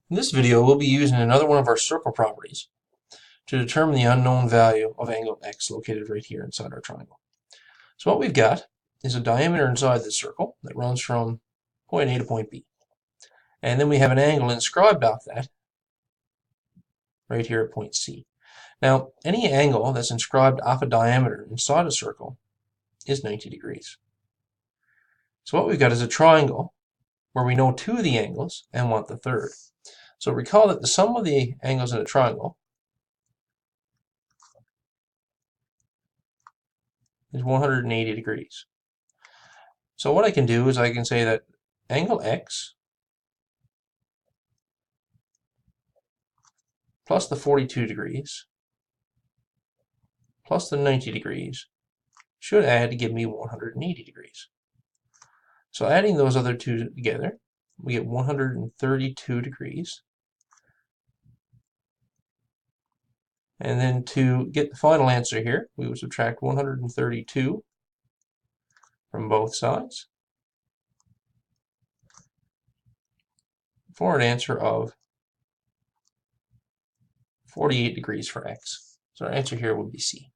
In this video, we'll be using another one of our circle properties to determine the unknown value of angle x located right here inside our triangle. So what we've got is a diameter inside the circle that runs from point A to point B. And then we have an angle inscribed off that right here at point C. Now, any angle that's inscribed off a diameter inside a circle is 90 degrees. So what we've got is a triangle where we know two of the angles and want the third. So recall that the sum of the angles in a triangle is 180 degrees. So what I can do is I can say that angle x plus the 42 degrees plus the 90 degrees should add to give me 180 degrees. So adding those other two together, we get 132 degrees. And then to get the final answer here, we would subtract 132 from both sides for an answer of 48 degrees for x. So our answer here would be C.